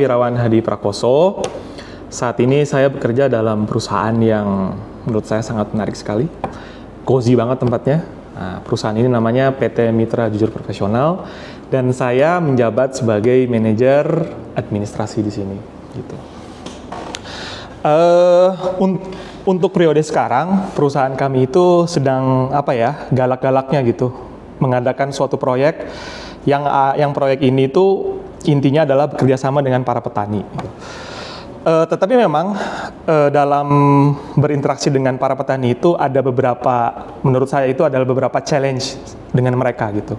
Wirawan Hadi Prakoso. Saat ini saya bekerja dalam perusahaan yang menurut saya sangat menarik sekali. Cozy banget tempatnya. Nah, perusahaan ini namanya PT Mitra Jujur Profesional dan saya menjabat sebagai manajer administrasi di sini. Gitu. Untuk periode sekarang, perusahaan kami itu sedang galak-galaknya gitu, mengadakan suatu proyek yang proyek ini tuh intinya adalah bekerja sama dengan para petani. Tetapi memang dalam berinteraksi dengan para petani itu ada menurut saya itu adalah beberapa challenge dengan mereka gitu.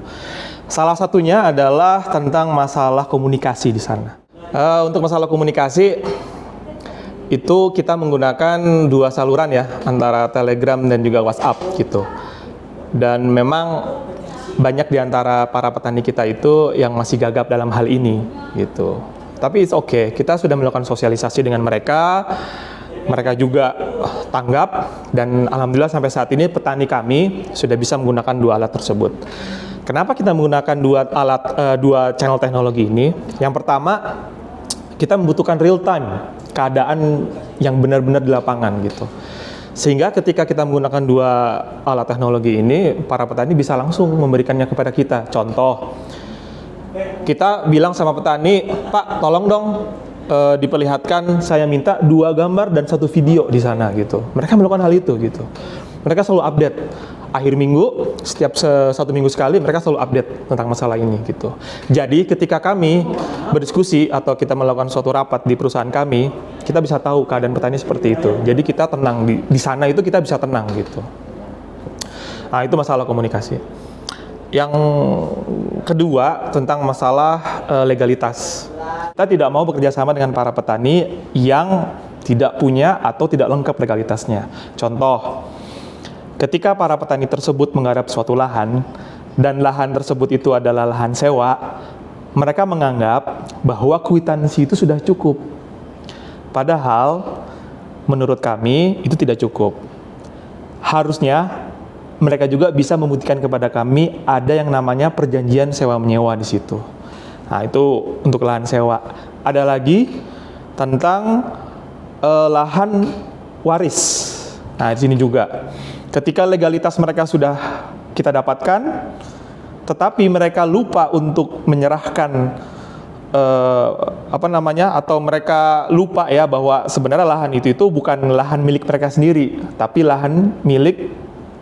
Salah satunya adalah tentang masalah komunikasi di sana. Untuk masalah komunikasi itu kita menggunakan dua saluran ya, antara Telegram dan juga WhatsApp gitu. Dan memang banyak di antara para petani kita itu yang masih gagap dalam hal ini gitu. Tapi it's okay, kita sudah melakukan sosialisasi dengan mereka juga tanggap dan alhamdulillah sampai saat ini petani kami sudah bisa menggunakan dua alat tersebut. Kenapa kita menggunakan dua channel teknologi ini? Yang pertama, kita membutuhkan real time, keadaan yang benar-benar di lapangan gitu. Sehingga ketika kita menggunakan dua alat teknologi ini, para petani bisa langsung memberikannya kepada kita. Contoh, kita bilang sama petani, Pak, tolong dong diperlihatkan, saya minta 2 gambar dan 1 video di sana gitu. Mereka melakukan hal itu gitu. Mereka selalu update. Akhir minggu, setiap 1 minggu sekali, mereka selalu update tentang masalah ini gitu. Jadi ketika kami berdiskusi atau kita melakukan suatu rapat di perusahaan kami, kita bisa tahu keadaan petani seperti itu. Jadi kita tenang di sana itu kita bisa tenang gitu. Nah itu masalah komunikasi. Yang kedua tentang masalah legalitas. Kita tidak mau bekerja sama dengan para petani yang tidak punya atau tidak lengkap legalitasnya. Contoh, ketika para petani tersebut menggarap suatu lahan dan lahan tersebut itu adalah lahan sewa, mereka menganggap bahwa kwitansi itu sudah cukup. Padahal menurut kami itu tidak cukup. Harusnya mereka juga bisa membuktikan kepada kami ada yang namanya perjanjian sewa menyewa di situ. Nah, itu untuk lahan sewa. Ada lagi tentang lahan waris. Nah, di sini juga. Ketika legalitas mereka sudah kita dapatkan, tetapi mereka lupa untuk menyerahkan atau mereka lupa ya bahwa sebenarnya lahan itu bukan lahan milik mereka sendiri, tapi lahan milik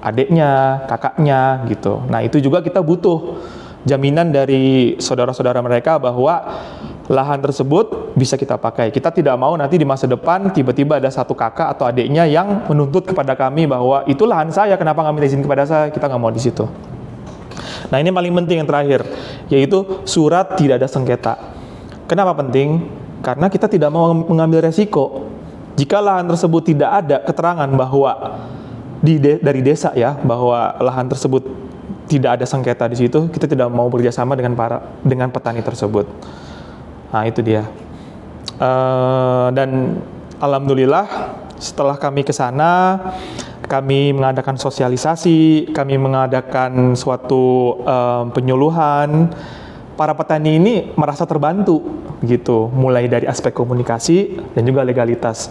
adiknya, kakaknya gitu. Nah, itu juga kita butuh jaminan dari saudara-saudara mereka bahwa lahan tersebut bisa kita pakai. Kita tidak mau nanti di masa depan tiba-tiba ada satu kakak atau adiknya yang menuntut kepada kami bahwa itu lahan saya, kenapa nggak minta izin kepada saya? Kita nggak mau di situ. Nah, ini paling penting yang terakhir, yaitu surat tidak ada sengketa. Kenapa penting? Karena kita tidak mau mengambil resiko. Jika lahan tersebut tidak ada keterangan bahwa dari desa ya, bahwa lahan tersebut tidak ada sengketa di situ, kita tidak mau bekerjasama dengan petani tersebut. Nah, itu dia. Dan alhamdulillah setelah kami ke sana, kami mengadakan sosialisasi, kami mengadakan suatu penyuluhan. Para petani ini merasa terbantu gitu, mulai dari aspek komunikasi dan juga legalitas.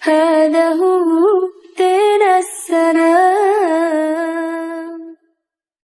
هذا هو دين السلام